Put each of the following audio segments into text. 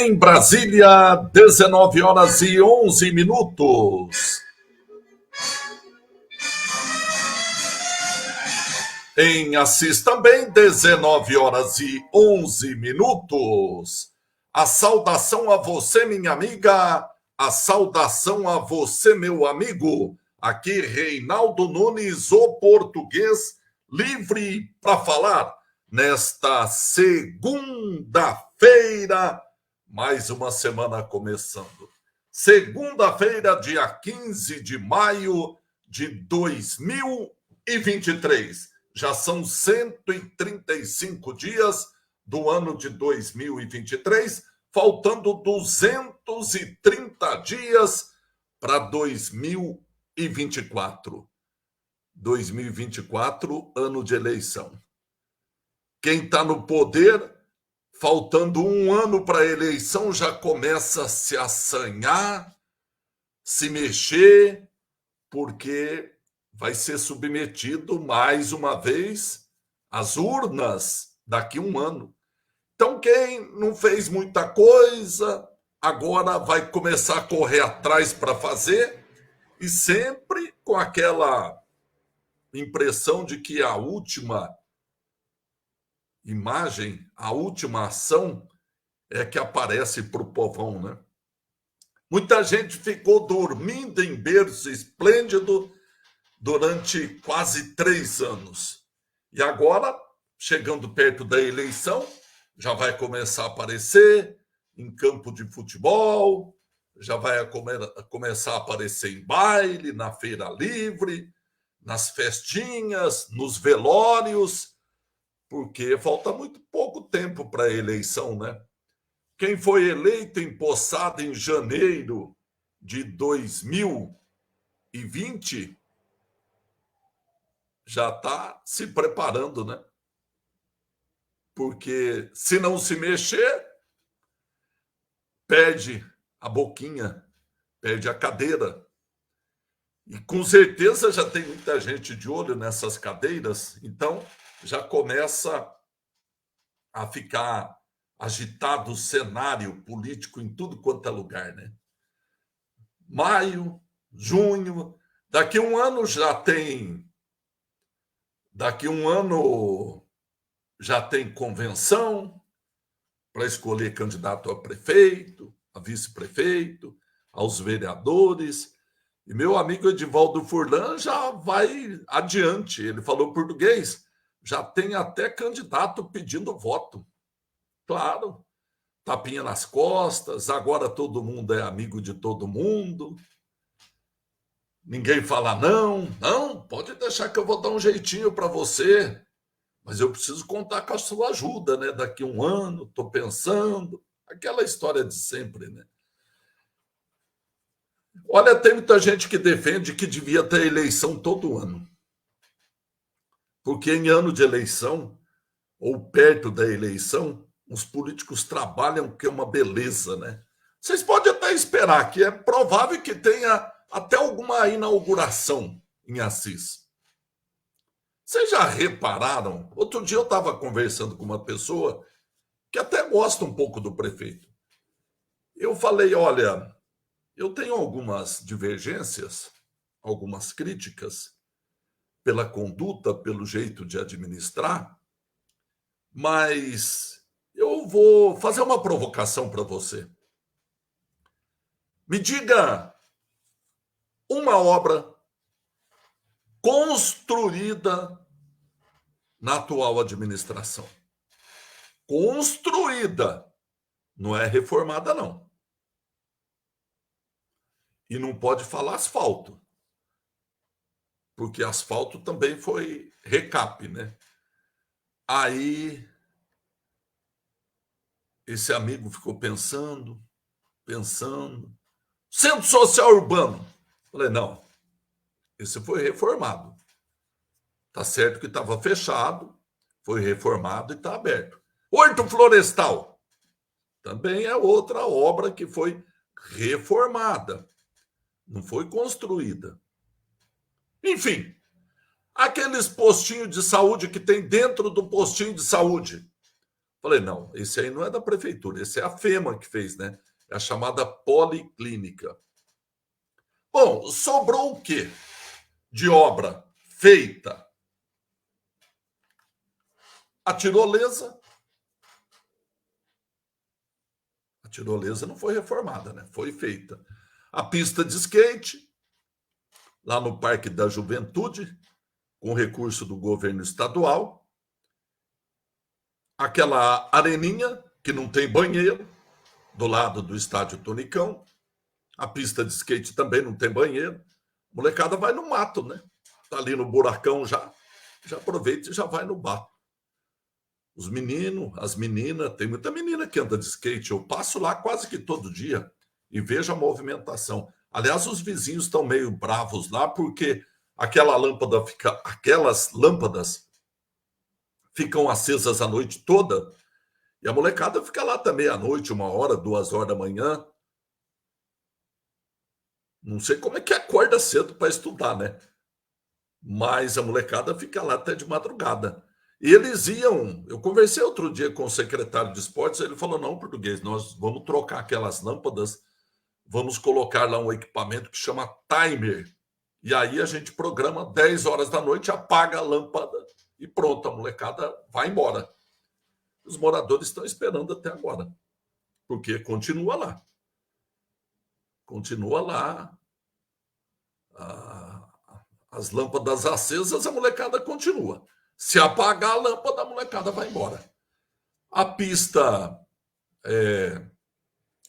Em Brasília, 19h11. Em Assis também, 19h11. A saudação a você, minha amiga. A saudação a você, meu amigo. Aqui, Reinaldo Nunes, o português, livre para falar. Nesta segunda-feira, mais uma semana começando. Segunda-feira, dia 15 de maio de 2023. Já são 135 dias do ano de 2023, faltando 230 dias para 2024. 2024, ano de eleição. Quem está no poder, faltando um ano para a eleição, já começa a se assanhar, se mexer, porque vai ser submetido mais uma vez às urnas daqui a um ano. Então, quem não fez muita coisa, agora vai começar a correr atrás para fazer, e sempre com aquela impressão de que a última imagem, a última ação é que aparece para o povão, né? Muita gente ficou dormindo em berço esplêndido durante quase 3 anos. E agora, chegando perto da eleição, já vai começar a aparecer em campo de futebol, já vai começar a aparecer em baile, na feira livre, nas festinhas, nos velórios, porque falta muito pouco tempo para a eleição, né? Quem foi eleito empossado em janeiro de 2020 já está se preparando, né? Porque se não se mexer, perde a boquinha, perde a cadeira. E com certeza já tem muita gente de olho nessas cadeiras, então já começa a ficar agitado o cenário político em tudo quanto é lugar, né? Maio, junho, daqui a um ano já tem. Daqui a um ano já tem convenção para escolher candidato a prefeito, a vice-prefeito, aos vereadores. E meu amigo Edivaldo Furlan já vai adiante. Ele falou português, já tem até candidato pedindo voto. Claro, tapinha nas costas, agora todo mundo é amigo de todo mundo. Ninguém fala não, não, pode deixar que eu vou dar um jeitinho para você, mas eu preciso contar com a sua ajuda, né? Daqui a um ano, estou pensando, aquela história de sempre, né? Olha, tem muita gente que defende que devia ter eleição todo ano, porque em ano de eleição, ou perto da eleição, os políticos trabalham que é uma beleza, né? Vocês podem até esperar que é provável que tenha até alguma inauguração em Assis. Vocês já repararam? Outro dia eu estava conversando com uma pessoa que até gosta um pouco do prefeito. Eu falei, olha, eu tenho algumas divergências, algumas críticas pela conduta, pelo jeito de administrar, mas eu vou fazer uma provocação para você. Me diga uma obra construída na atual administração. Construída, não é reformada, não. E não pode falar asfalto, porque asfalto também foi recap, né? Aí esse amigo ficou pensando. Centro social urbano. Falei, não, esse foi reformado. Tá certo que estava fechado, foi reformado e está aberto. Horto florestal. Também é outra obra que foi reformada. Não foi construída. Enfim, aqueles postinhos de saúde que tem dentro do postinho de saúde. Falei, não, esse aí não é da prefeitura, esse é a FEMA que fez, né? É a chamada policlínica. Bom, sobrou o quê de obra feita? A tirolesa. A tirolesa não foi reformada, né? Foi feita. A pista de skate, lá no Parque da Juventude, com recurso do governo estadual. Aquela areninha, que não tem banheiro, do lado do estádio Tonicão. A pista de skate também não tem banheiro. A molecada vai no mato, né? Tá ali no buracão já aproveita e já vai no mato. Os meninos, as meninas, tem muita menina que anda de skate. Eu passo lá quase que todo dia e vejo a movimentação. Aliás, os vizinhos estão meio bravos lá porque aquelas lâmpadas ficam acesas a noite toda e a molecada fica lá também à noite, 1 hora, 2 horas da manhã. Não sei como é que acorda cedo para estudar, né? Mas a molecada fica lá até de madrugada. E eles iam. Eu conversei outro dia com o secretário de esportes, ele falou: não, português, nós vamos trocar aquelas lâmpadas, vamos colocar lá um equipamento que chama timer. E aí a gente programa 10 horas da noite, apaga a lâmpada e pronto, a molecada vai embora. Os moradores estão esperando até agora, porque continua lá. Continua lá. As lâmpadas acesas, a molecada continua. Se apagar a lâmpada, a molecada vai embora. A pista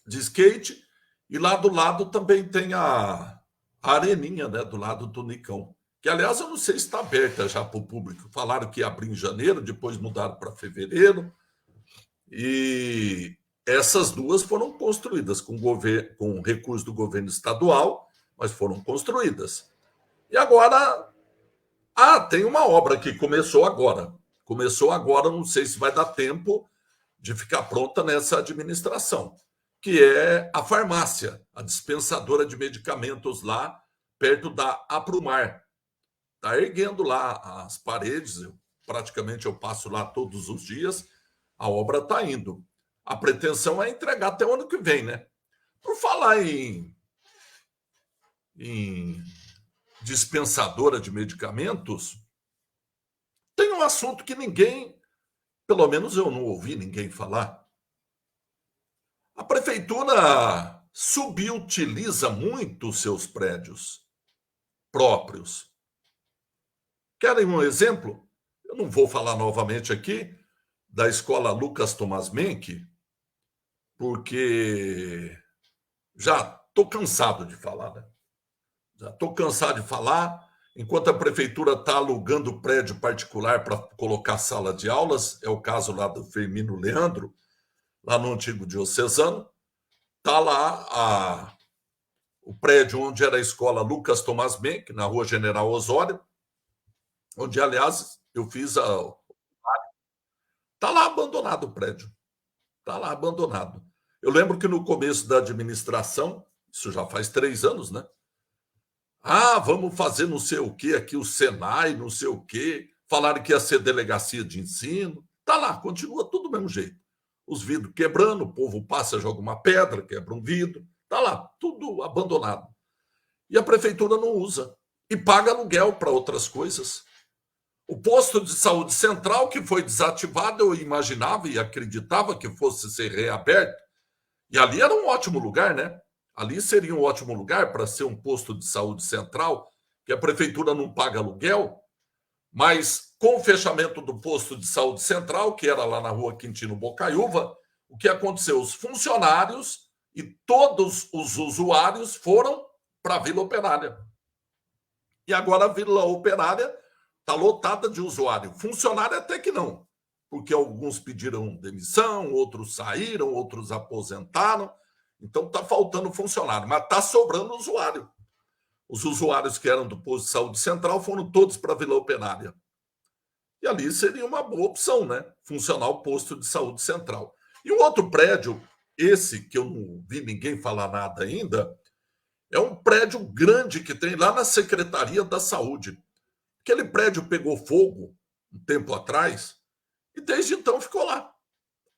de skate, e lá do lado também tem a areninha, né, do lado do Nicão. Que, aliás, eu não sei se está aberta já para o público. Falaram que ia abrir em janeiro, depois mudaram para fevereiro. E essas duas foram construídas com recurso do governo estadual, mas foram construídas. E agora, tem uma obra que começou agora. Começou agora, não sei se vai dar tempo de ficar pronta nessa administração, que é a farmácia, a dispensadora de medicamentos lá perto da Aprumar. Está erguendo lá as paredes, praticamente eu passo lá todos os dias, a obra está indo. A pretensão é entregar até o ano que vem, né? Por falar em dispensadora de medicamentos, tem um assunto que ninguém, pelo menos eu não ouvi ninguém falar. A prefeitura subutiliza muito os seus prédios próprios. Querem um exemplo? Eu não vou falar novamente aqui da escola Lucas Tomás Menck, porque já estou cansado de falar, né? Já estou cansado de falar. Enquanto a prefeitura está alugando prédio particular para colocar sala de aulas, é o caso lá do Firmino Leandro, lá no antigo diocesano, está lá o prédio onde era a escola Lucas Tomás Menck, na rua General Osório, onde, aliás, eu fiz a... Está lá abandonado o prédio. Está lá abandonado. Eu lembro que no começo da administração, isso já faz 3 anos, né? Vamos fazer não sei o que aqui, o Senai, não sei o quê. Falaram que ia ser delegacia de ensino. Está lá, continua tudo do mesmo jeito. Os vidros quebrando, o povo passa, joga uma pedra, quebra um vidro. Está lá, tudo abandonado. E a prefeitura não usa. E paga aluguel para outras coisas. O posto de saúde central, que foi desativado, eu imaginava e acreditava que fosse ser reaberto. E ali era um ótimo lugar, né? Ali seria um ótimo lugar para ser um posto de saúde central, que a prefeitura não paga aluguel, mas com o fechamento do posto de saúde central, que era lá na rua Quintino Bocaiúva, o que aconteceu? Os funcionários e todos os usuários foram para a Vila Operária. E agora a Vila Operária está lotada de usuário. Funcionário até que não, porque alguns pediram demissão, outros saíram, outros aposentaram. Então está faltando funcionário, mas está sobrando usuário. Os usuários que eram do posto de saúde central foram todos para a Vila Operária. E ali seria uma boa opção, né? Funcionar o posto de saúde central. E um outro prédio, esse que eu não vi ninguém falar nada ainda, é um prédio grande que tem lá na Secretaria da Saúde. Aquele prédio pegou fogo um tempo atrás e desde então ficou lá,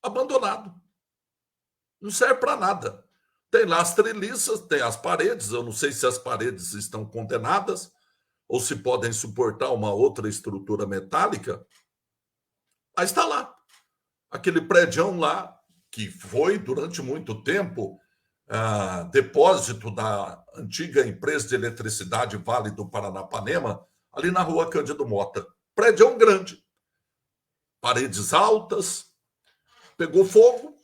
abandonado. Não serve para nada. Tem lá as treliças, tem as paredes, eu não sei se as paredes estão condenadas ou se podem suportar uma outra estrutura metálica, mas está lá. Aquele prédião lá, que foi durante muito tempo depósito da antiga empresa de eletricidade Vale do Paranapanema, ali na rua Cândido Mota. Prédião grande, paredes altas, pegou fogo,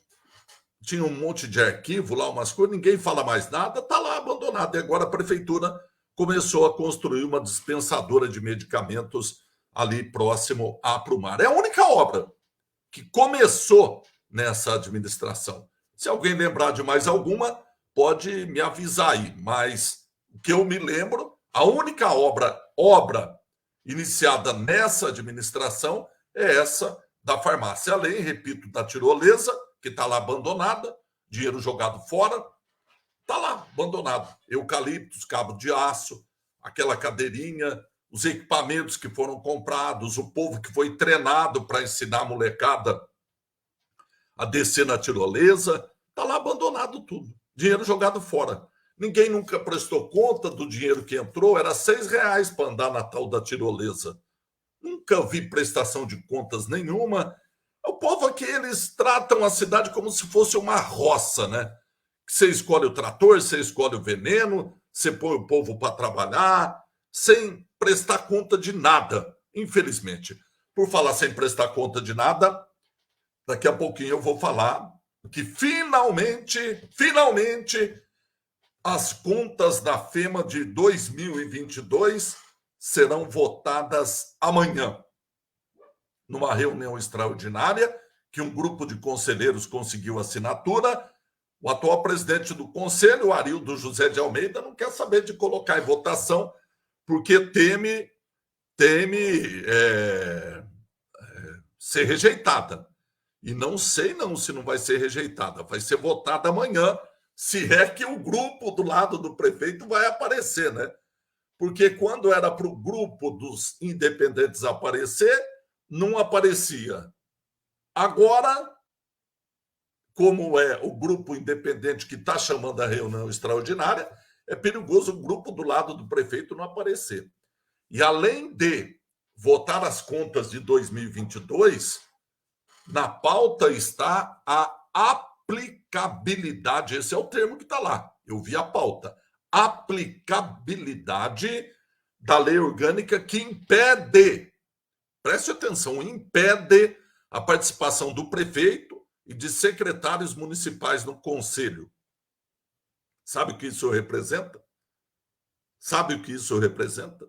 tinha um monte de arquivo lá, umas coisas, ninguém fala mais nada, está lá abandonado. E agora a prefeitura começou a construir uma dispensadora de medicamentos ali próximo à Aprumar. É a única obra que começou nessa administração. Se alguém lembrar de mais alguma, pode me avisar aí. Mas o que eu me lembro, a única obra iniciada nessa administração é essa da farmácia. Além, repito, da tirolesa, que está lá abandonada, dinheiro jogado fora, Está lá, abandonado. Eucaliptos, cabo de aço, aquela cadeirinha, os equipamentos que foram comprados, o povo que foi treinado para ensinar a molecada a descer na tirolesa, está lá abandonado tudo. Dinheiro jogado fora. Ninguém nunca prestou conta do dinheiro que entrou, era R$6 para andar na tal da tirolesa. Nunca vi prestação de contas nenhuma. O povo aqui, eles tratam a cidade como se fosse uma roça, né? Você escolhe o trator, você escolhe o veneno, você põe o povo para trabalhar, sem prestar conta de nada, infelizmente. Por falar sem prestar conta de nada, daqui a pouquinho eu vou falar que finalmente, as contas da FEMA de 2022 serão votadas amanhã, numa reunião extraordinária, que um grupo de conselheiros conseguiu assinatura. O atual presidente do conselho, Arildo José de Almeida, não quer saber de colocar em votação, porque teme ser rejeitada. E não sei não se não vai ser rejeitada, vai ser votada amanhã, se é que o grupo do lado do prefeito vai aparecer, né? Porque quando era para o grupo dos independentes aparecer, não aparecia. Agora, como é o grupo independente que está chamando a reunião extraordinária, é perigoso o grupo do lado do prefeito não aparecer. E além de votar as contas de 2022, na pauta está a aplicabilidade, esse é o termo que está lá, eu vi a pauta, aplicabilidade da lei orgânica que impede, preste atenção, impede a participação do prefeito e de secretários municipais no conselho. Sabe o que isso representa? Sabe o que isso representa?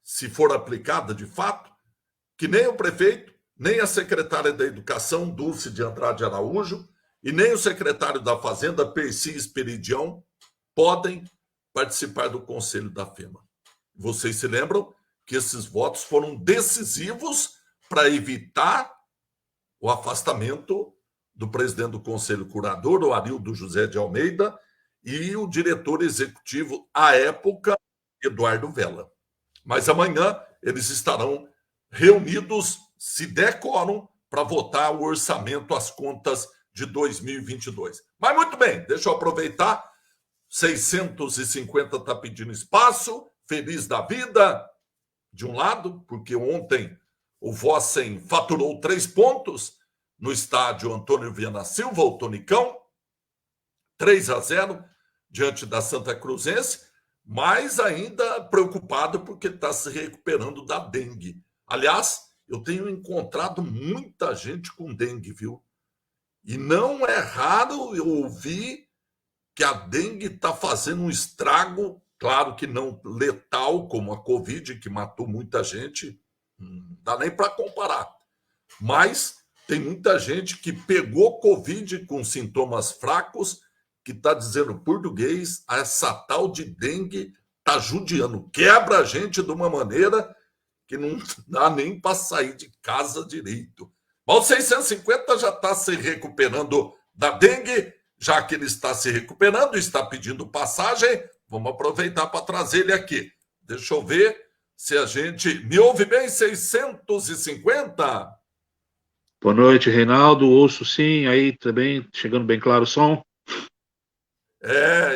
Se for aplicada de fato, que nem o prefeito, nem a secretária da Educação, Dulce de Andrade Araújo, e nem o secretário da Fazenda, Percy Esperidião, podem participar do Conselho da FEMA. Vocês se lembram que esses votos foram decisivos para evitar o afastamento do presidente do Conselho Curador, o Arildo José de Almeida, e o diretor executivo, à época, Eduardo Vela. Mas amanhã eles estarão reunidos, se der quórum, para votar o orçamento, as contas de 2022. Mas muito bem, deixa eu aproveitar. 650 está pedindo espaço, feliz da vida, de um lado, porque ontem o Vossen faturou 3 pontos no estádio Antônio Viana Silva, o Tonicão, 3-0 diante da Santa Cruzense, mas ainda preocupado porque está se recuperando da dengue. Aliás, eu tenho encontrado muita gente com dengue, viu? E não é raro eu ouvir que a dengue está fazendo um estrago, claro que não letal, como a Covid, que matou muita gente, não dá nem para comparar. Mas tem muita gente que pegou Covid com sintomas fracos, que está dizendo português, essa tal de dengue está judiando, quebra a gente de uma maneira que não dá nem para sair de casa direito. Mas o 650 já está se recuperando da dengue, já que ele está se recuperando, está pedindo passagem, vamos aproveitar para trazer ele aqui. Deixa eu ver se a gente... Me ouve bem, 650? Boa noite, Reinaldo. Ouço sim, aí também, chegando bem claro o som.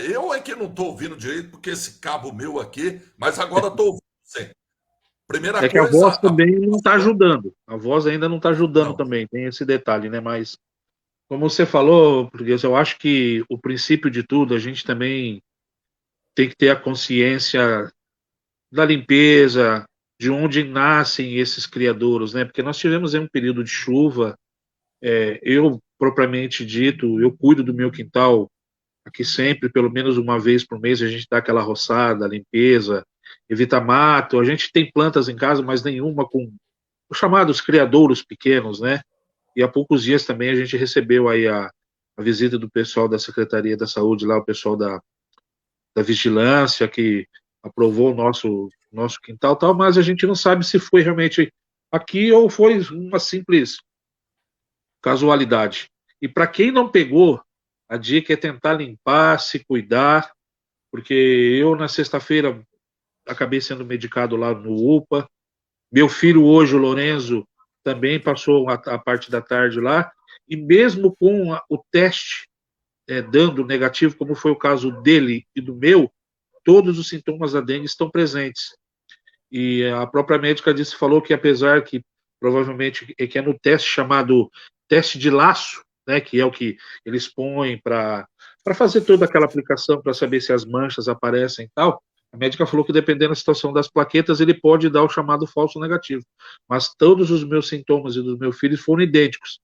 Eu é que não estou ouvindo direito, porque esse cabo meu aqui, mas agora estou ouvindo sim. Primeira coisa... que a voz também não está ajudando. A voz ainda não está ajudando não. Também, tem esse detalhe, né? Mas, como você falou, Português, eu acho que o princípio de tudo, a gente também tem que ter a consciência da limpeza, de onde nascem esses criadouros, né? Porque nós tivemos aí um período de chuva, eu, propriamente dito, eu cuido do meu quintal aqui sempre, pelo menos uma vez por mês, a gente dá aquela roçada, limpeza, evita mato, a gente tem plantas em casa, mas nenhuma com os chamados criadouros pequenos, né? E há poucos dias também a gente recebeu aí a visita do pessoal da Secretaria da Saúde, lá o pessoal da Vigilância, que aprovou o nosso quintal, tal, mas a gente não sabe se foi realmente aqui ou foi uma simples casualidade. E para quem não pegou, A dica é tentar limpar, se cuidar, porque eu, na sexta-feira, acabei sendo medicado lá no UPA. Meu filho hoje, o Lorenzo, também passou a parte da tarde lá, e mesmo com o teste dando negativo, como foi o caso dele e do meu, todos os sintomas da dengue estão presentes. E a própria médica falou que apesar que provavelmente que é no teste chamado teste de laço, né, que é o que eles põem para fazer toda aquela aplicação para saber se as manchas aparecem e tal, a médica falou que dependendo da situação das plaquetas, ele pode dar o chamado falso negativo. Mas todos os meus sintomas e dos meus filhos foram idênticos.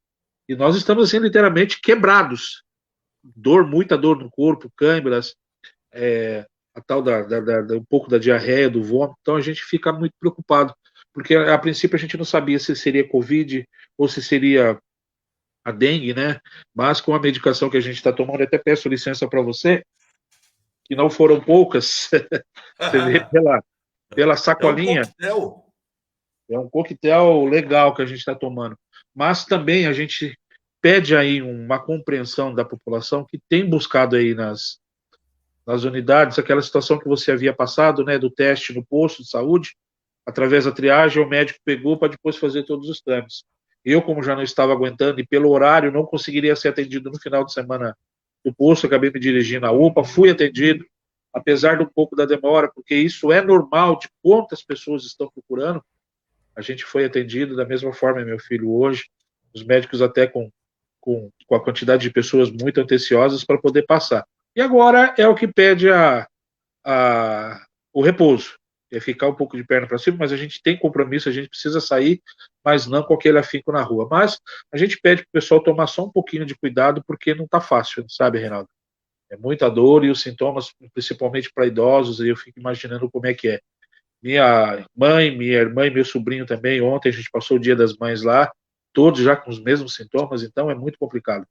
E nós estamos assim literalmente quebrados. Muita dor no corpo, câimbras, a tal um pouco da diarreia, do vômito, então a gente fica muito preocupado, porque a princípio a gente não sabia se seria Covid ou se seria a dengue, né? Mas com a medicação que a gente está tomando, eu até peço licença para você, que não foram poucas, você vê pela É um sacolinha, coquetel. é um coquetel legal que a gente está tomando. Mas também a gente pede aí uma compreensão da população que tem buscado aí nas unidades, aquela situação que você havia passado, né, do teste no posto de saúde, através da triagem, o médico pegou para depois fazer todos os trâmites. Eu, como já não estava aguentando e pelo horário não conseguiria ser atendido no final de semana do posto, acabei me dirigindo à UPA, fui atendido, apesar de um pouco da demora, porque isso é normal de quantas pessoas estão procurando, a gente foi atendido da mesma forma, meu filho, hoje, os médicos até com a quantidade de pessoas muito anteciosas para poder passar. E agora é o que pede o repouso, é ficar um pouco de perna para cima, mas a gente tem compromisso, a gente precisa sair, mas não com aquele afinco na rua. Mas a gente pede para o pessoal tomar só um pouquinho de cuidado, porque não está fácil, sabe, Reinaldo? É muita dor e os sintomas, principalmente para idosos, eu fico imaginando como é que é. Minha mãe, minha irmã e meu sobrinho também, ontem a gente passou o Dia das Mães lá, todos já com os mesmos sintomas, então é muito complicado.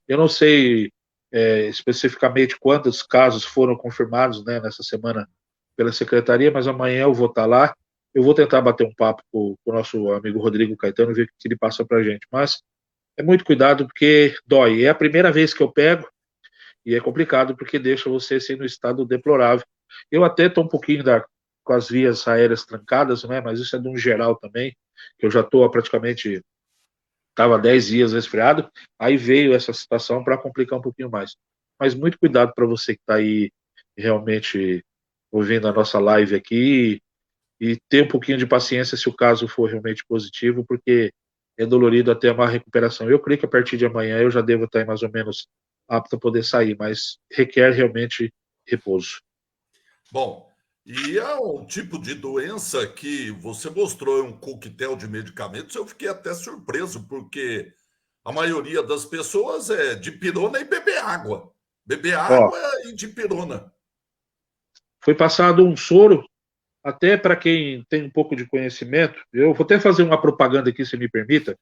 Eu não sei especificamente quantos casos foram confirmados, né, nessa semana pela secretaria, mas amanhã eu vou estar lá. Eu vou tentar bater um papo com o nosso amigo Rodrigo Caetano, ver o que ele passa para a gente. Mas é muito cuidado porque dói. É a primeira vez que eu pego e é complicado porque deixa você assim, no estado deplorável. Eu até estou um pouquinho com as vias aéreas trancadas, né, mas isso é de um geral também, que eu já estou praticamente estava 10 dias resfriado, aí veio essa situação para complicar um pouquinho mais. Mas muito cuidado para você que está aí realmente ouvindo a nossa live aqui e ter um pouquinho de paciência se o caso for realmente positivo, porque é dolorido até uma recuperação. Eu creio que a partir de amanhã eu já devo estar mais ou menos apto a poder sair, mas requer realmente repouso. Bom, e é um tipo de doença que você mostrou um coquetel de medicamentos, eu fiquei até surpreso, porque a maioria das pessoas é de pirona e beber água. Beber Ó, água e de pirona. foi passado um soro, até para quem tem um pouco de conhecimento, eu vou até fazer uma propaganda aqui, se me permita,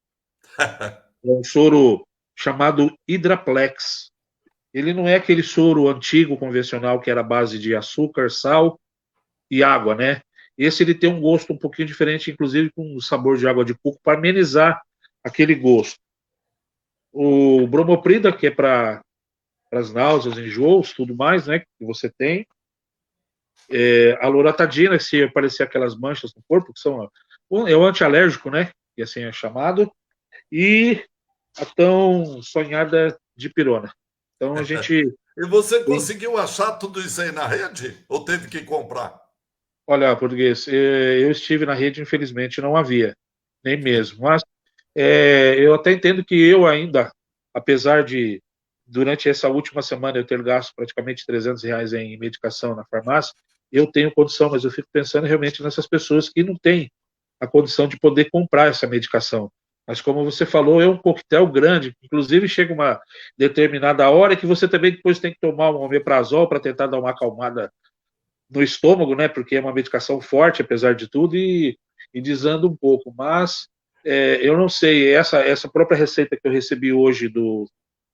é um soro chamado Hidraplex. Ele não é aquele soro antigo, convencional, que era a base de açúcar, sal e água, né? Esse ele tem um gosto um pouquinho diferente, inclusive com sabor de água de coco, para amenizar aquele gosto. O bromoprida, que é para as náuseas, enjoos, tudo mais, né, que você tem. A loratadina, se aparecer aquelas manchas no corpo, que são é o antialérgico, né, que assim é chamado, e a tão sonhada dipirona. Então a gente E você tem. conseguiu achar tudo isso aí na rede? Ou teve que comprar? Olha, português, eu estive na rede, infelizmente não havia, nem mesmo. Mas eu até entendo que eu ainda, apesar de, durante essa última semana, eu ter gasto praticamente R$ 300 em medicação na farmácia, eu tenho condição, mas eu fico pensando realmente nessas pessoas que não têm a condição de poder comprar essa medicação. Mas como você falou, é um coquetel grande, inclusive chega uma determinada hora que você também depois tem que tomar um omeprazol para tentar dar uma acalmada no estômago, né? Porque é uma medicação forte, apesar de tudo, e desanda um pouco. Mas eu não sei, essa própria receita que eu recebi hoje do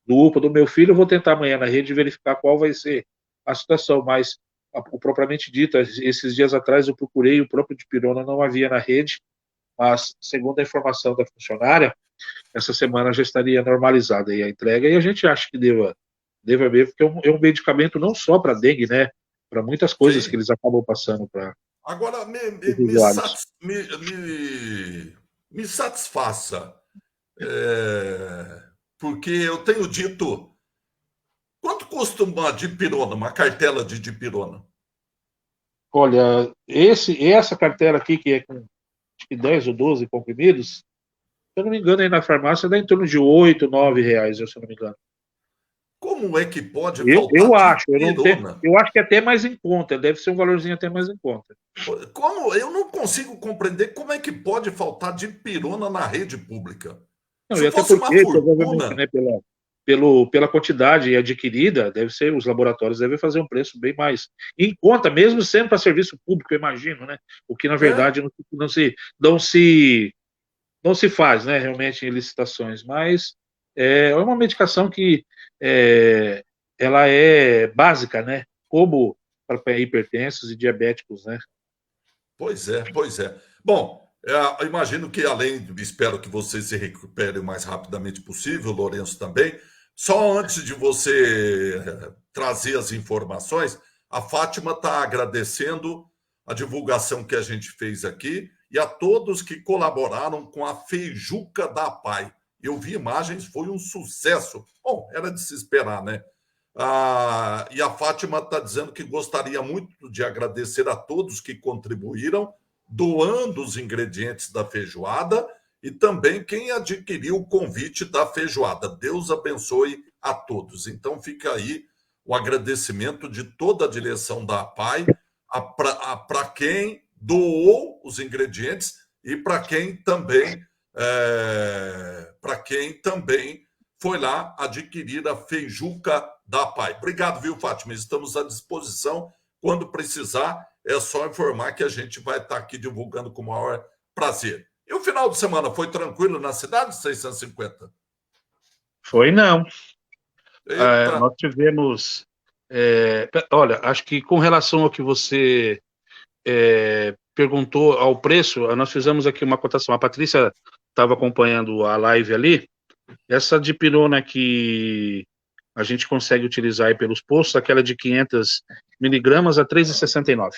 UPA do meu filho, eu vou tentar amanhã na rede verificar qual vai ser a situação. Mas, o propriamente dito, esses dias atrás eu procurei, o próprio dipirona não havia na rede, mas, segundo a informação da funcionária, essa semana já estaria normalizada aí a entrega, e a gente acha que deva deva haver, porque é um medicamento não só para dengue, né? Para muitas coisas que Sim. eles acabam passando para Agora, os usuários. me satisfaça, porque eu tenho dito, quanto custa uma dipirona, uma cartela de dipirona? Olha, essa cartela aqui, que é com acho que 10 ou 12 comprimidos, se eu não me engano, aí na farmácia dá em torno de R$ 8, R$ 9, se eu não me engano. Como é que pode Eu faltar acho, eu não tenho, dipirona? eu acho que é até mais em conta, deve ser um valorzinho até mais em conta. Como eu não consigo compreender como é que pode faltar dipirona na rede pública. Não, Se e até fosse uma porque, provavelmente, fortuna, né, pela quantidade adquirida, deve ser, os laboratórios devem fazer um preço bem mais em conta, mesmo sendo para serviço público, eu imagino, né? O que, na é, verdade, não se faz, né, realmente, em licitações, mas é uma medicação que é, ela é básica, né? Como para hipertensos e diabéticos, né? pois é, pois é. Bom, eu imagino que espero que você se recupere o mais rapidamente possível, Lourenço também. Só antes de você trazer as informações, a Fátima está agradecendo a divulgação que a gente fez aqui e a todos que colaboraram com a Feijuca da Pai. Eu vi imagens, foi um sucesso. Bom, era de se esperar, né? E a Fátima está dizendo que gostaria muito de agradecer a todos que contribuíram, doando os ingredientes da feijoada e também quem adquiriu o convite da feijoada. Deus abençoe a todos. Então fica aí o agradecimento de toda a direção da APAI para quem doou os ingredientes e para quem também foi lá adquirir a feijuca da Pai. Obrigado, viu, Fátima? Estamos à disposição. Quando precisar, é só informar que a gente vai estar aqui divulgando com o maior prazer. E o final de semana foi tranquilo na cidade, 650? Foi não. Eita, Nós tivemos. Olha, acho que com relação ao que você perguntou ao preço, nós fizemos aqui uma cotação. A Patrícia estava acompanhando a live ali. Essa dipirona que a gente consegue utilizar aí pelos postos, aquela de 500 miligramas a 3,69.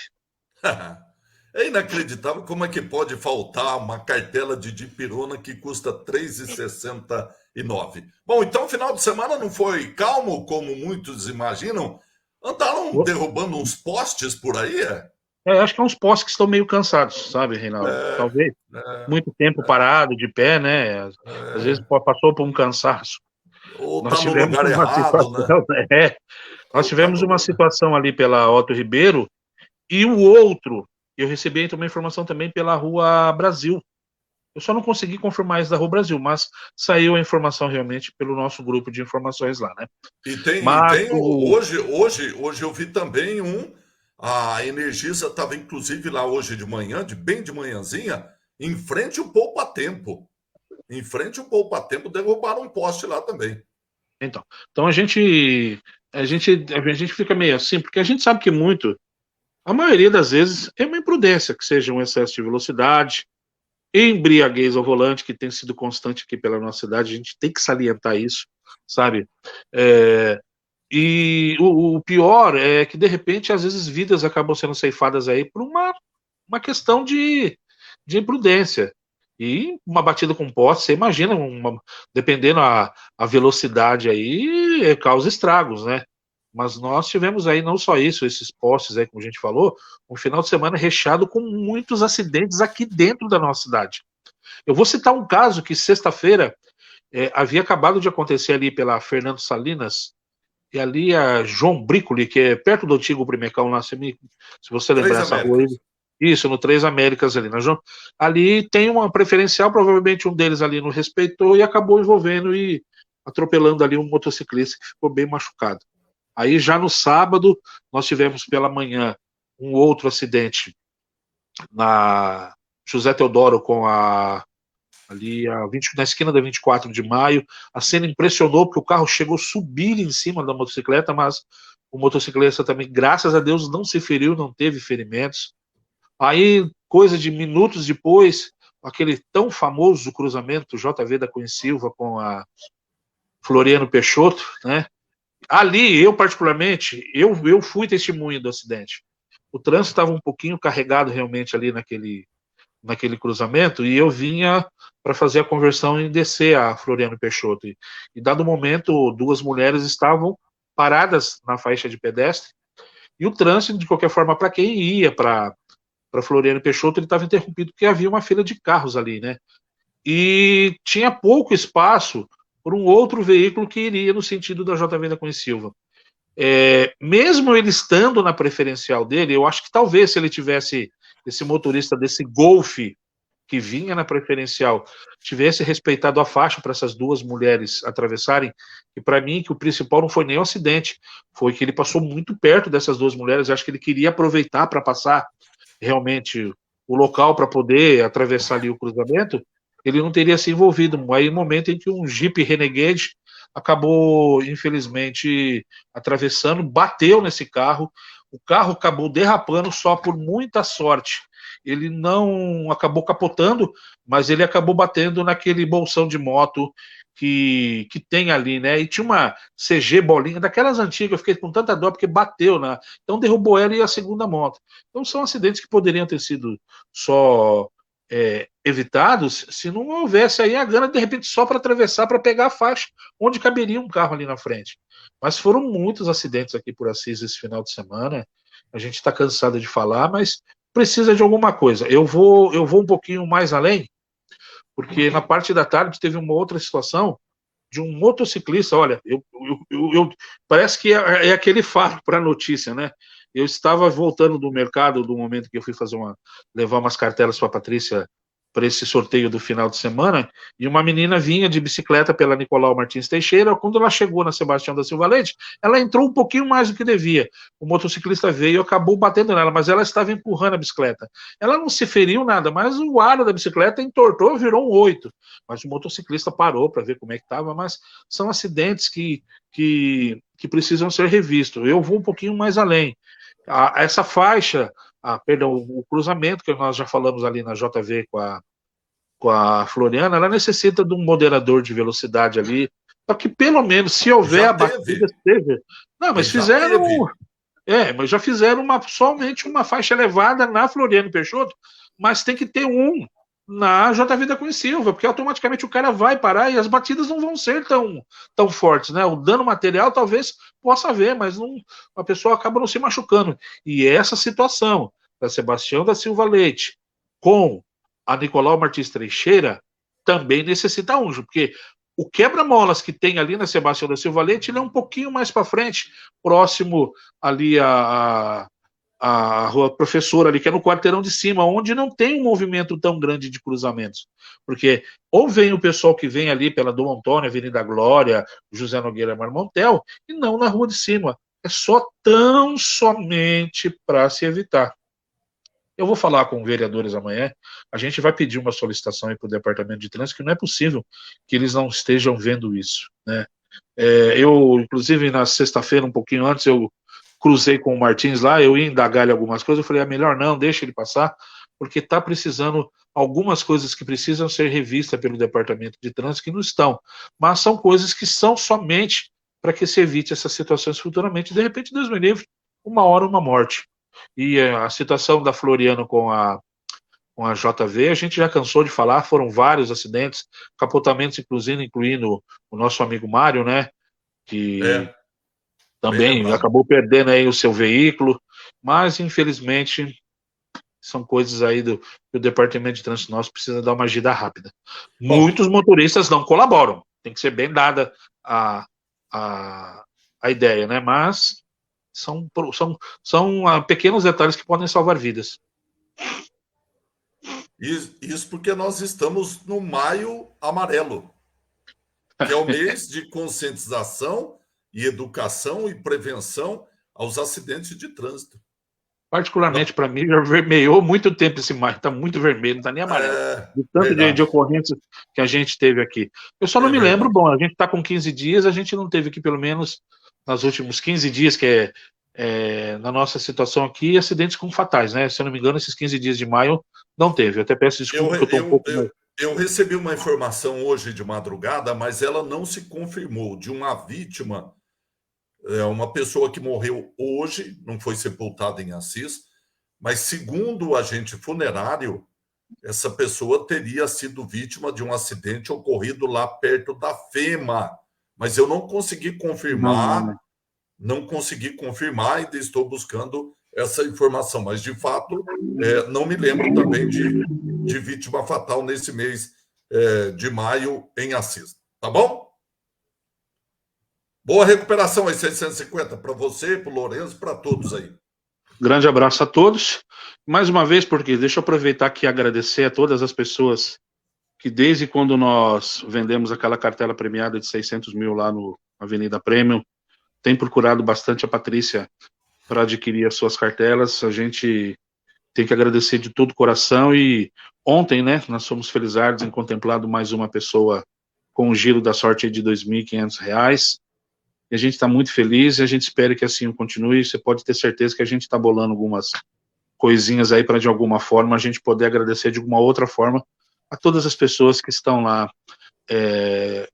é inacreditável como é que pode faltar uma cartela de dipirona que custa 3,69. Bom, então o final de semana não foi calmo, como muitos imaginam? Andaram derrubando uns postes por aí, é? Acho que é uns postos que estão meio cansados, sabe, Reinaldo? É, Talvez é, muito tempo parado, de pé, né? Às vezes é. passou por um cansaço. Ou Nós tá no tivemos lugar uma errado, situação, né? nós Ou tá tivemos no uma lugar. situação ali pela Otto Ribeiro e o outro, eu recebi uma informação também pela Rua Brasil. Eu só não consegui confirmar isso da Rua Brasil, mas saiu a informação realmente pelo nosso grupo de informações lá, né? Mas Hoje eu vi também a Energisa estava inclusive lá hoje de manhã, bem de manhãzinha, em frente ao Poupa Tempo. Em frente ao Poupa Tempo derrubaram um poste lá também. então a gente fica meio assim, porque a gente sabe que a maioria das vezes é uma imprudência, que seja um excesso de velocidade, embriaguez ao volante, que tem sido constante aqui pela nossa cidade, a gente tem que salientar isso, sabe? É, e o pior é que, de repente, às vezes vidas acabam sendo ceifadas aí por uma questão de imprudência. E uma batida com poste, você imagina, dependendo a velocidade aí, causa estragos, né? Mas nós tivemos aí não só isso, esses postes aí, como a gente falou, um final de semana recheado com muitos acidentes aqui dentro da nossa cidade. Eu vou citar um caso que sexta-feira havia acabado de acontecer ali pela Fernando Salinas, e ali a João Brícoli, que é perto do antigo Primecão lá, se você Três lembrar essa rua aí, Américas. isso, no Três Américas ali, ali tem uma preferencial, provavelmente um deles ali não respeitou e acabou envolvendo e atropelando ali um motociclista que ficou bem machucado. Aí já no sábado, nós tivemos pela manhã um outro acidente na José Teodoro ali na esquina da 24 de maio. A cena impressionou porque o carro chegou a subir em cima da motocicleta, mas o motociclista também, graças a Deus, não se feriu, não teve ferimentos. Aí, coisa de minutos depois, aquele tão famoso cruzamento JV da Cunha Silva com a Floriano Peixoto, né? ali, eu particularmente, eu fui testemunha do acidente. O trânsito estava um pouquinho carregado realmente ali naquele cruzamento, e eu vinha para fazer a conversão e descer a Floriano Peixoto. E dado momento, duas mulheres estavam paradas na faixa de pedestre, e o trânsito, de qualquer forma, para quem ia para Floriano Peixoto, ele estava interrompido porque havia uma fila de carros ali, né? E tinha pouco espaço para um outro veículo que iria no sentido da JV da Cunha Silva. Mesmo ele estando na preferencial dele, eu acho que talvez se ele tivesse esse motorista desse Golf que vinha na preferencial tivesse respeitado a faixa para essas duas mulheres atravessarem, e para mim que o principal não foi nem o acidente, foi que ele passou muito perto dessas duas mulheres. Eu acho que ele queria aproveitar para passar realmente o local para poder atravessar ali o cruzamento, ele não teria se envolvido. Aí no momento em que um Jeep Renegade acabou, infelizmente, atravessando, bateu nesse carro, o carro acabou derrapando só por muita sorte. Ele não acabou capotando, mas ele acabou batendo naquele bolsão de moto que tem ali, né? E tinha uma CG bolinha, daquelas antigas, eu fiquei com tanta dó porque bateu, né? Então derrubou ela e a segunda moto. Então são acidentes que poderiam ter sido só evitados se não houvesse aí a gana, de repente, só para atravessar, para pegar a faixa, onde caberia um carro ali na frente. Mas foram muitos acidentes aqui por Assis esse final de semana. A gente está cansado de falar, mas precisa de alguma coisa. Eu vou um pouquinho mais além, porque na parte da tarde teve uma outra situação de um motociclista. Olha, parece que é aquele faro para a notícia, né? Eu estava voltando do mercado do momento que eu fui levar umas cartelas para a Patrícia para esse sorteio do final de semana, e uma menina vinha de bicicleta pela Nicolau Martins Teixeira. Quando ela chegou na Sebastião da Silva Leite, ela entrou um pouquinho mais do que devia. O motociclista veio e acabou batendo nela, mas ela estava empurrando a bicicleta. Ela não se feriu nada, mas o aro da bicicleta entortou, virou um 8. Mas o motociclista parou para ver como é que estava. Mas são acidentes que precisam ser revistos. Eu vou um pouquinho mais além. Essa faixa, perdão, o cruzamento que nós já falamos ali na JV com a Floriana, ela necessita de um moderador de velocidade ali, para que pelo menos, se houver a batida, seja. Não, mas fizeram. Mas já fizeram somente uma faixa elevada na Floriano Peixoto, mas tem que ter um na JV da Cunha Silva, porque automaticamente o cara vai parar e as batidas não vão ser tão fortes, né? O dano material talvez possa haver, mas a pessoa acaba não se machucando. E essa situação da Sebastião da Silva Leite com a Nicolau Martins Teixeira também necessita porque o quebra-molas que tem ali na Sebastião da Silva Leite, ele é um pouquinho mais para frente, próximo ali a rua Professora ali, que é no quarteirão de cima, onde não tem um movimento tão grande de cruzamentos. Porque ou vem o pessoal que vem ali pela Dom Antônio, Avenida Glória, José Nogueira Marmontel, e não na rua de cima. É só tão somente para se evitar. Eu vou falar com vereadores amanhã, a gente vai pedir uma solicitação para o Departamento de Trânsito, que não é possível que eles não estejam vendo isso, né? Eu, inclusive, na sexta-feira, um pouquinho antes, eu cruzei com o Martins lá, eu ia indagar ele algumas coisas, eu falei, melhor não, deixa ele passar, porque está precisando algumas coisas que precisam ser revistas pelo Departamento de Trânsito, que não estão, mas são coisas que são somente para que se evite essas situações futuramente. De repente, Deus me livre, uma hora, uma morte. E a situação da Floriano com a JV, a gente já cansou de falar, foram vários acidentes, capotamentos, incluindo o nosso amigo Mário, né, que também acabou perdendo aí o seu veículo, mas infelizmente são coisas aí que o Departamento de Trânsito nosso precisa dar uma agida rápida. Muitos motoristas não colaboram, tem que ser bem dada a ideia, né, mas são pequenos detalhes que podem salvar vidas. Isso porque nós estamos no Maio Amarelo, que é o mês de conscientização e educação e prevenção aos acidentes de trânsito. Particularmente para mim, já vermelhou muito tempo esse maio, está muito vermelho, não está nem amarelo. De tanto de ocorrências que a gente teve aqui. Eu só não me lembro, a gente está com 15 dias, a gente não teve aqui, pelo menos nos últimos 15 dias, que na nossa situação aqui, acidentes com fatais, né? Se eu não me engano, esses 15 dias de maio não teve. Eu até peço desculpa que eu estou um pouco... Eu recebi uma informação hoje de madrugada, mas ela não se confirmou, de uma vítima É uma pessoa que morreu hoje, não foi sepultada em Assis, mas segundo o agente funerário, essa pessoa teria sido vítima de um acidente ocorrido lá perto da FEMA. Mas eu não consegui confirmar, ainda estou buscando essa informação, mas de fato não me lembro também de vítima fatal nesse mês de maio em Assis. Tá bom? Boa recuperação aí, 650, para você, para o Lourenço, para todos aí. Grande abraço a todos. Mais uma vez, porque deixa eu aproveitar aqui e agradecer a todas as pessoas que desde quando nós vendemos aquela cartela premiada de 600 mil lá no Avenida Premium, tem procurado bastante a Patrícia para adquirir as suas cartelas. A gente tem que agradecer de todo o coração. E ontem, né, nós fomos felizardos em contemplado mais uma pessoa com um giro da sorte de R$ 2.500. E a gente está muito feliz e a gente espera que assim continue. Você pode ter certeza que a gente está bolando algumas coisinhas aí para, de alguma forma, a gente poder agradecer de alguma outra forma a todas as pessoas que estão lá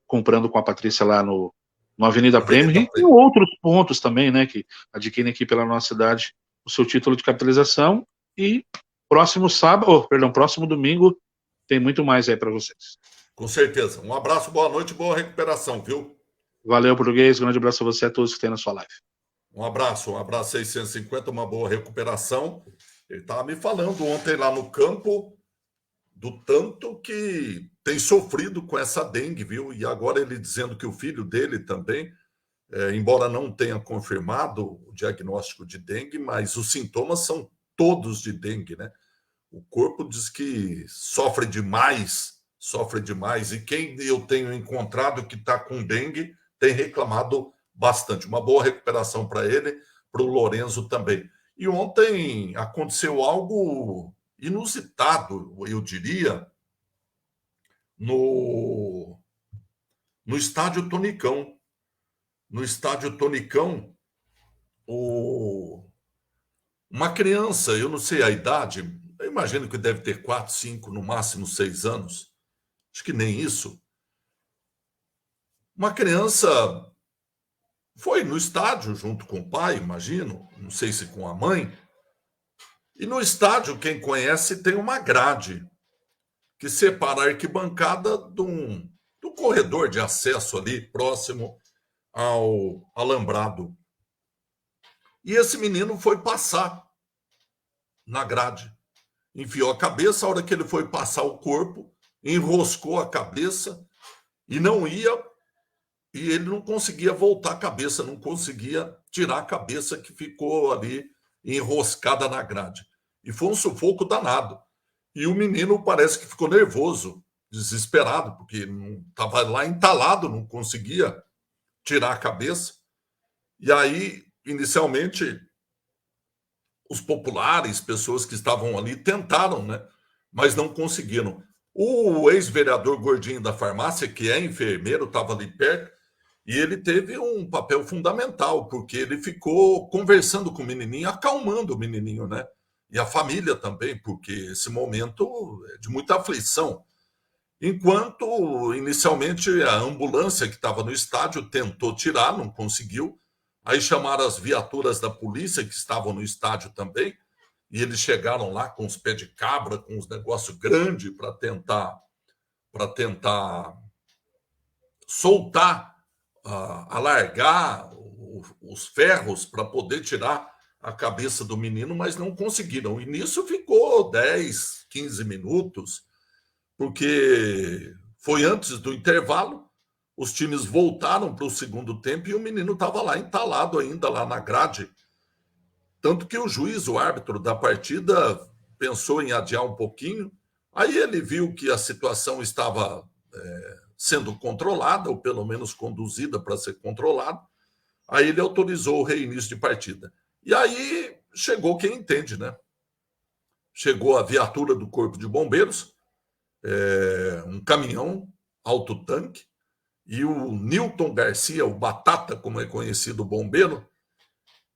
comprando com a Patrícia lá no Avenida Premium, e tem outros pontos também, né, que adquirem aqui pela nossa cidade o seu título de capitalização. E próximo domingo tem muito mais aí para vocês. Com certeza. Um abraço, boa noite, boa recuperação, viu? Valeu, português. Grande abraço a você e a todos que tem na sua live. Um abraço 650, uma boa recuperação. Ele estava me falando ontem lá no campo do tanto que tem sofrido com essa dengue, viu? E agora ele dizendo que o filho dele também, embora não tenha confirmado o diagnóstico de dengue, mas os sintomas são todos de dengue, né? O corpo diz que sofre demais. E quem eu tenho encontrado que está com dengue tem reclamado bastante. Uma boa recuperação para ele, para o Lourenço também. E ontem aconteceu algo inusitado, eu diria, no Estádio Tonicão. No Estádio Tonicão, uma criança, eu não sei a idade, eu imagino que deve ter 4, 5, no máximo 6 anos, acho que nem isso. Uma criança foi no estádio junto com o pai, imagino, não sei se com a mãe. E no estádio, quem conhece, tem uma grade que separa a arquibancada do corredor de acesso ali, próximo ao alambrado. E esse menino foi passar na grade. Enfiou a cabeça, a hora que ele foi passar o corpo, enroscou a cabeça e não ia, e ele não conseguia voltar a cabeça, não conseguia tirar a cabeça que ficou ali enroscada na grade. E foi um sufoco danado. E o menino parece que ficou nervoso, desesperado, porque estava lá entalado, não conseguia tirar a cabeça. E aí, inicialmente, os populares, pessoas que estavam ali, tentaram, né? Mas não conseguiram. O ex-vereador Gordinho da farmácia, que é enfermeiro, estava ali perto, e ele teve um papel fundamental, porque ele ficou conversando com o menininho, acalmando o menininho, né? E a família também, porque esse momento é de muita aflição. Enquanto, inicialmente, a ambulância que estava no estádio tentou tirar, não conseguiu. Aí chamaram as viaturas da polícia que estavam no estádio também, e eles chegaram lá com os pés de cabra, com uns negócios grandes para tentar soltar, alargar os ferros para poder tirar a cabeça do menino, mas não conseguiram. E nisso ficou 10, 15 minutos, porque foi antes do intervalo, os times voltaram para o segundo tempo e o menino estava lá entalado ainda, lá na grade. Tanto que o juiz, o árbitro da partida, pensou em adiar um pouquinho. Aí ele viu que a situação estava sendo controlada, ou pelo menos conduzida para ser controlada. Aí ele autorizou o reinício de partida. E aí chegou quem entende, né? Chegou a viatura do Corpo de Bombeiros, um caminhão alto-tanque, e o Newton Garcia, o Batata, como é conhecido, o bombeiro,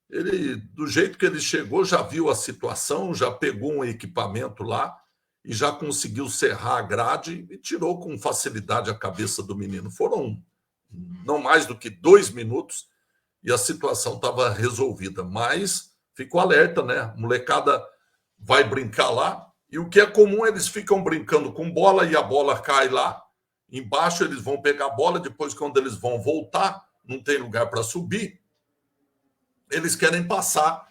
ele, do jeito que ele chegou, já viu a situação, já pegou um equipamento lá e já conseguiu serrar a grade e tirou com facilidade a cabeça do menino. Foram não mais do que 2 minutos e a situação estava resolvida. Mas ficou alerta, né? A molecada vai brincar lá, e o que é comum, eles ficam brincando com bola e a bola cai lá. Embaixo eles vão pegar a bola, depois quando eles vão voltar, não tem lugar para subir, eles querem passar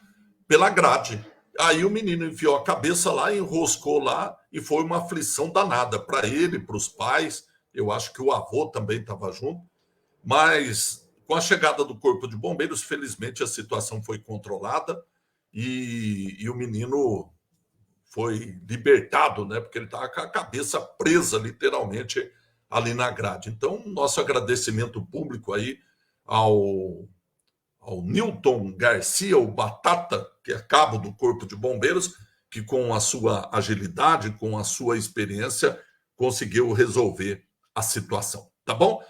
pela grade. Aí o menino enfiou a cabeça lá, enroscou lá, e foi uma aflição danada para ele, para os pais. Eu acho que o avô também estava junto. Mas com a chegada do Corpo de Bombeiros, felizmente a situação foi controlada e o menino foi libertado, né? Porque ele estava com a cabeça presa, literalmente, ali na grade. Então, nosso agradecimento público aí ao Newton Garcia, o Batata, que é cabo do Corpo de Bombeiros, que com a sua agilidade, com a sua experiência, conseguiu resolver a situação. Tá bom?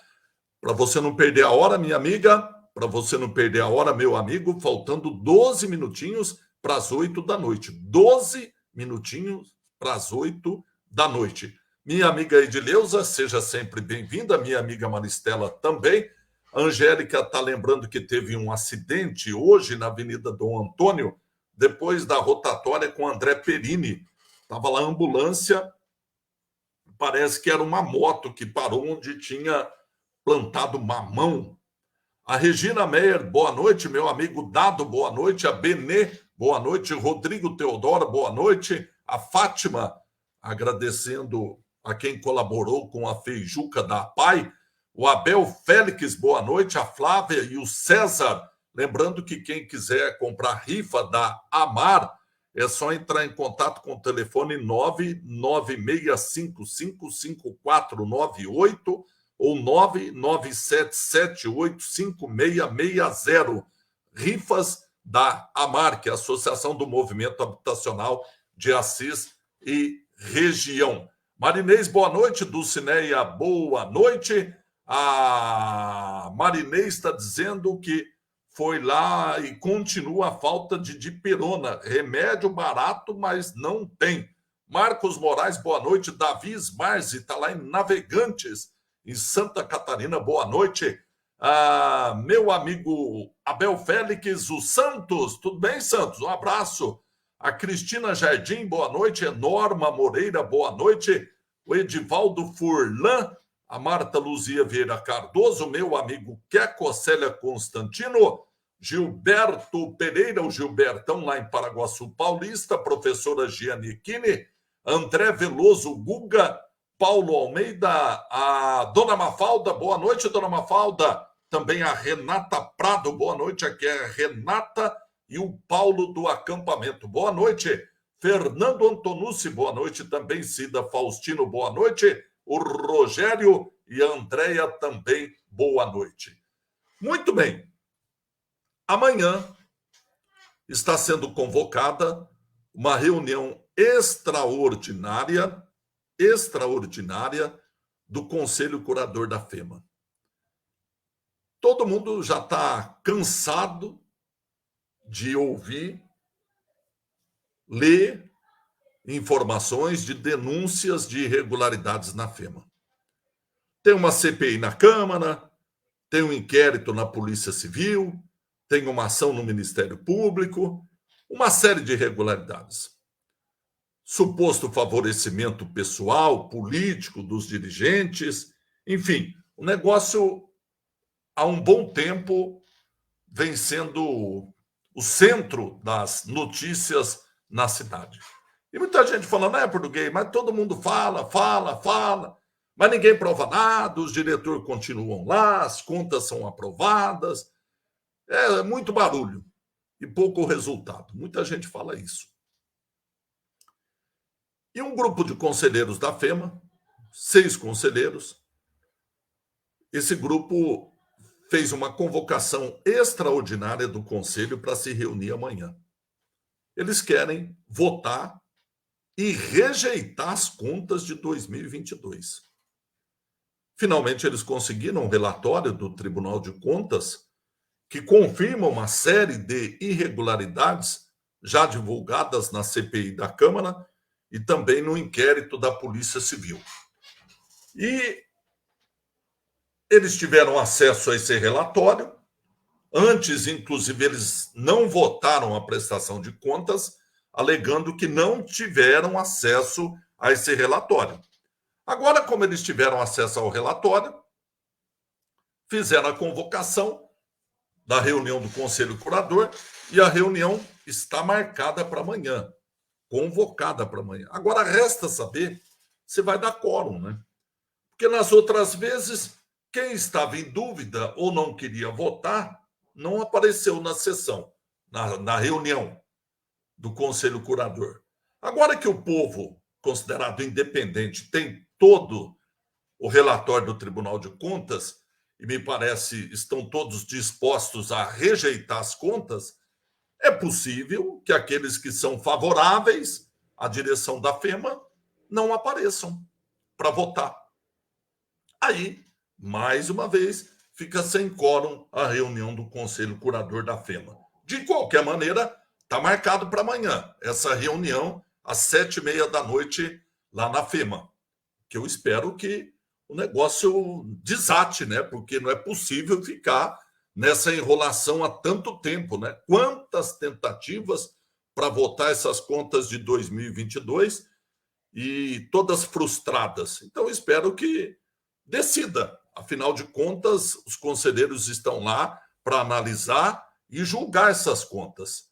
Para você não perder a hora, minha amiga, para você não perder a hora, meu amigo, faltando 12 minutinhos para as 8 da noite. 12 minutinhos para as 8 da noite. Minha amiga Edileuza, seja sempre bem-vinda. Minha amiga Maristela também. A Angélica está lembrando que teve um acidente hoje na Avenida Dom Antônio, depois da rotatória com André Perini. Estava lá a ambulância, parece que era uma moto que parou onde tinha plantado mamão. A Regina Meyer, boa noite. Meu amigo Dado, boa noite. A Benê, boa noite. Rodrigo Teodoro, boa noite. A Fátima, agradecendo a quem colaborou com a feijuca da PAI. O Abel Félix, boa noite. A Flávia e o César. Lembrando que quem quiser comprar rifa da Amar, é só entrar em contato com o telefone 996555498 ou 997785660. Rifas da AMAR, que é a Associação do Movimento Habitacional de Assis e Região. Marinês, boa noite. Dulcineia, boa noite. A Marinês está dizendo que foi lá e continua a falta de dipirona. Remédio barato, mas não tem. Marcos Moraes, boa noite. Davi Smarzi está lá em Navegantes, em Santa Catarina, boa noite. Meu amigo Abel Félix, o Santos, tudo bem, Santos? Um abraço. A Cristina Jardim, boa noite. A Norma Moreira, boa noite. O Edivaldo Furlan, a Marta Luzia Vieira Cardoso, meu amigo Queco Célia Constantino, Gilberto Pereira, o Gilbertão lá em Paraguaçu Paulista, professora Giannichini, André Veloso Guga, Paulo Almeida, a Dona Mafalda, boa noite, Dona Mafalda. Também a Renata Prado, boa noite. Aqui é a Renata e o Paulo do acampamento, boa noite. Fernando Antonucci, boa noite. Também Cida Faustino, boa noite. O Rogério e a Andréia também, boa noite. Muito bem. Amanhã está sendo convocada uma reunião extraordinária do Conselho Curador da FEMA. Todo mundo já está cansado de ouvir, ler informações de denúncias de irregularidades na FEMA. Tem uma CPI na Câmara, tem um inquérito na Polícia Civil, tem uma ação no Ministério Público, uma série de irregularidades. Suposto favorecimento pessoal, político dos dirigentes, enfim, o negócio há um bom tempo vem sendo o centro das notícias na cidade. E muita gente falando, português, mas todo mundo fala, mas ninguém prova nada, os diretores continuam lá, as contas são aprovadas, é muito barulho e pouco resultado. Muita gente fala isso. E um grupo de conselheiros da FEMA, 6 conselheiros, esse grupo fez uma convocação extraordinária do Conselho para se reunir amanhã. Eles querem votar e rejeitar as contas de 2022. Finalmente, eles conseguiram um relatório do Tribunal de Contas que confirma uma série de irregularidades já divulgadas na CPI da Câmara e também no inquérito da Polícia Civil. E eles tiveram acesso a esse relatório Antes, inclusive, eles não votaram a prestação de contas, alegando que não tiveram acesso a esse relatório. Agora, como eles tiveram acesso ao relatório, fizeram a convocação da reunião do Conselho Curador e a reunião está marcada para amanhã, convocada para amanhã. Agora, resta saber se vai dar quórum, né? Porque nas outras vezes, quem estava em dúvida ou não queria votar não apareceu na sessão, na reunião do Conselho Curador. Agora que o povo, considerado independente, tem todo o relatório do Tribunal de Contas, e me parece estão todos dispostos a rejeitar as contas, é possível que aqueles que são favoráveis à direção da FEMA não apareçam para votar. Aí, mais uma vez, fica sem quórum a reunião do Conselho Curador da FEMA. De qualquer maneira, está marcado para amanhã essa reunião às 7h30 lá na FEMA, que eu espero que o negócio desate, né? Porque não é possível ficar nessa enrolação há tanto tempo, né? Quantas tentativas para votar essas contas de 2022 e todas frustradas. Então, espero que decida. Afinal de contas, os conselheiros estão lá para analisar e julgar essas contas.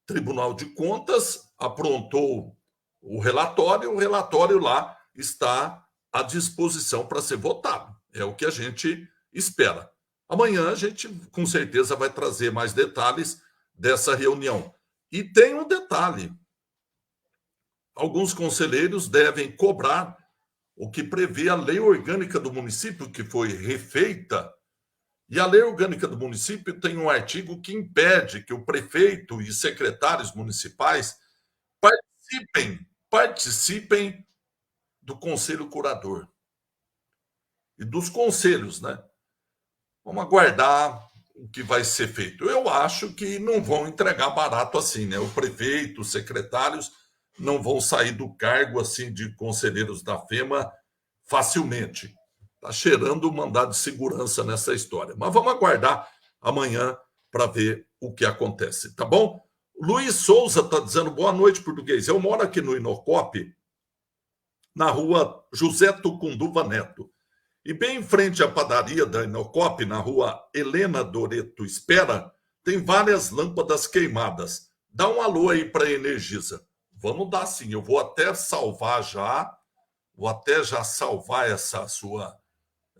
O Tribunal de Contas aprontou o relatório lá está à disposição para ser votado. É o que a gente espera. Amanhã a gente, com certeza, vai trazer mais detalhes dessa reunião. E tem um detalhe. Alguns conselheiros devem cobrar o que prevê a lei orgânica do município, que foi refeita. E a lei orgânica do município tem um artigo que impede que o prefeito e secretários municipais participem do conselho curador e dos conselhos, né? Vamos aguardar o que vai ser feito. Eu acho que não vão entregar barato assim, né? O prefeito, os secretários não vão sair do cargo assim de conselheiros da FEMA facilmente. Está cheirando o mandado de segurança nessa história. Mas vamos aguardar amanhã para ver o que acontece, tá bom? Luiz Souza está dizendo boa noite, português. Eu moro aqui no Inocope, na rua José Tucunduva Neto. E bem em frente à padaria da Inocope, na rua Helena Doreto Espera, tem várias lâmpadas queimadas. Dá um alô aí para a Energisa. Vamos dar sim, eu vou até salvar já,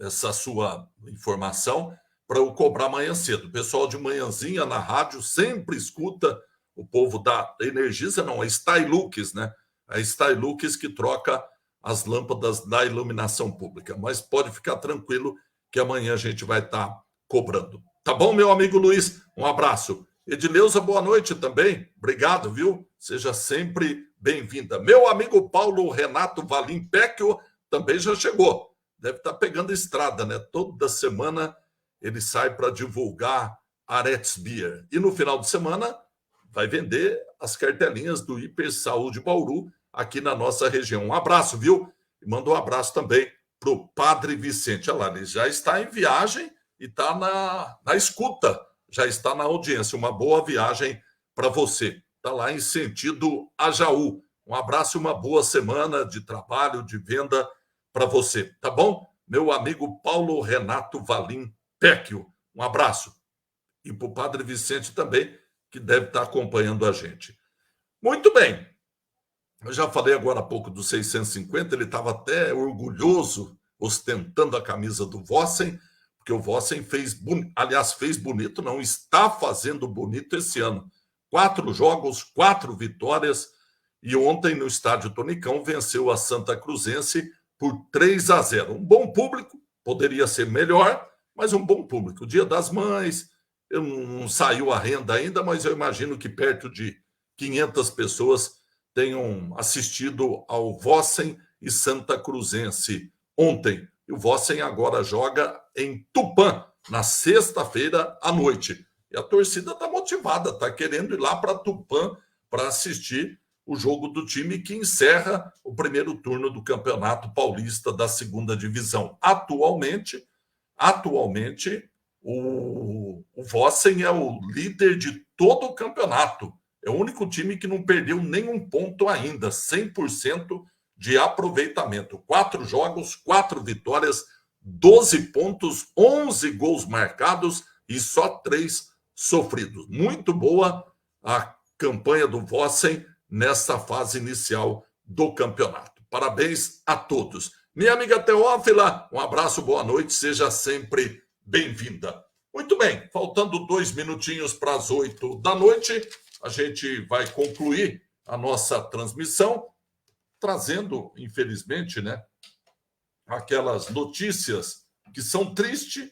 essa sua informação para eu cobrar amanhã cedo. O pessoal de manhãzinha na rádio sempre escuta o povo da Energisa, não, a Stylux, né? A Stylux que troca as lâmpadas da iluminação pública. Mas pode ficar tranquilo que amanhã a gente vai estar cobrando. Tá bom, meu amigo Luiz? Um abraço. Edileuza, boa noite também. Obrigado, viu? Seja sempre bem-vinda. Meu amigo Paulo Renato Valim Pecchio também já chegou. Deve estar pegando estrada, né? Toda semana ele sai para divulgar Aretz Beer. E no final de semana vai vender as cartelinhas do Hiper Saúde Bauru aqui na nossa região. Um abraço, viu? E manda um abraço também para o Padre Vicente. Olha lá, ele já está em viagem e está na escuta, já está na audiência. Uma boa viagem para você. Está lá em sentido a Jaú. Um abraço e uma boa semana de trabalho, de venda para você, tá bom? Meu amigo Paulo Renato Valim Pecchio. Um abraço. E para o Padre Vicente também, que deve estar acompanhando a gente. Muito bem. Eu já falei agora há pouco do 650, ele estava até orgulhoso, ostentando a camisa do Vossen, porque o Vossen fez bonito, não está fazendo bonito esse ano. 4 jogos, 4 vitórias, e ontem no estádio Tonicão venceu a Santa Cruzense por 3-0. Um bom público, poderia ser melhor, mas um bom público. Dia das Mães, não saiu a renda ainda, mas eu imagino que perto de 500 pessoas tenham assistido ao Vossen e Santa Cruzense ontem. E o Vossen agora joga em Tupã, na sexta-feira à noite. E a torcida está motivada, está querendo ir lá para Tupã para assistir o jogo do time que encerra o primeiro turno do Campeonato Paulista da Segunda Divisão. Atualmente O Vossen é o líder de todo o campeonato. É o único time que não perdeu nenhum ponto ainda. 100% de aproveitamento. 4 jogos, 4 vitórias, 12 pontos, 11 gols marcados e só 3 sofridos. Muito boa a campanha do Vossen nessa fase inicial do campeonato. Parabéns a todos. Minha amiga Teófila, um abraço, boa noite, seja sempre bem-vinda. Muito bem, faltando 2 minutinhos para as 8 da noite, a gente vai concluir a nossa transmissão, trazendo, infelizmente, né, aquelas notícias que são tristes,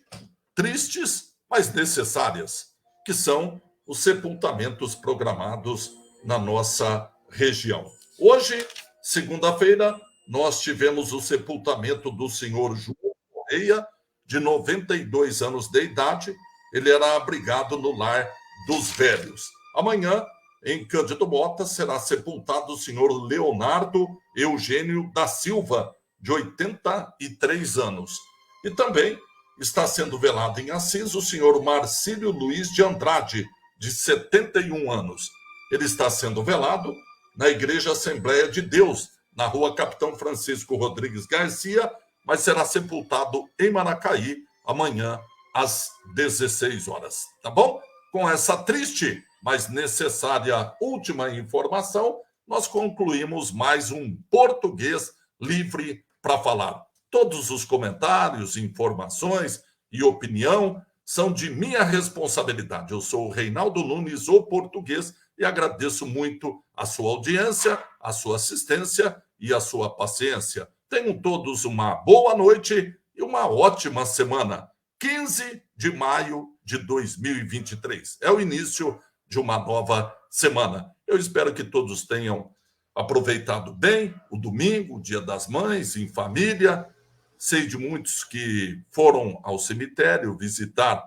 mas necessárias, que são os sepultamentos programados na nossa região. Hoje, segunda-feira, nós tivemos o sepultamento do senhor João Correia, de 92 anos de idade. Ele era abrigado no Lar dos Velhos. Amanhã, em Cândido Mota, será sepultado o senhor Leonardo Eugênio da Silva, de 83 anos. E também está sendo velado em Assis o senhor Marcílio Luiz de Andrade, de 71 anos. Ele está sendo velado na Igreja Assembleia de Deus, na rua Capitão Francisco Rodrigues Garcia, mas será sepultado em Maracaí amanhã às 16 horas. Tá bom? Com essa triste, mas necessária última informação, nós concluímos mais um Português Livre para Falar. Todos os comentários, informações e opinião são de minha responsabilidade. Eu sou o Reinaldo Nunes, o português, e agradeço muito a sua audiência, a sua assistência e a sua paciência. Tenham todos uma boa noite e uma ótima semana. 15 de maio de 2023. É o início de uma nova semana. Eu espero que todos tenham aproveitado bem o domingo, o Dia das Mães, em família. Sei de muitos que foram ao cemitério visitar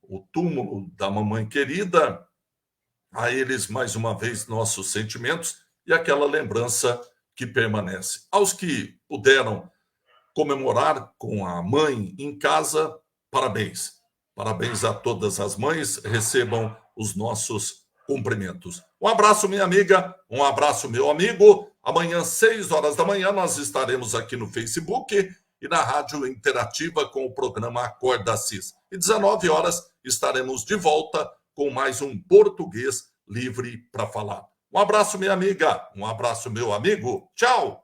o túmulo da mamãe querida. A eles, mais uma vez, nossos sentimentos e aquela lembrança que permanece. Aos que puderam comemorar com a mãe em casa, parabéns. Parabéns a todas as mães, recebam os nossos cumprimentos. Um abraço, minha amiga, um abraço, meu amigo. Amanhã, 6 horas da manhã, nós estaremos aqui no Facebook e na Rádio Interativa com o programa Acorda Assis. E 19 horas estaremos de volta com mais um Português Livre para Falar. Um abraço, minha amiga, um abraço, meu amigo. Tchau!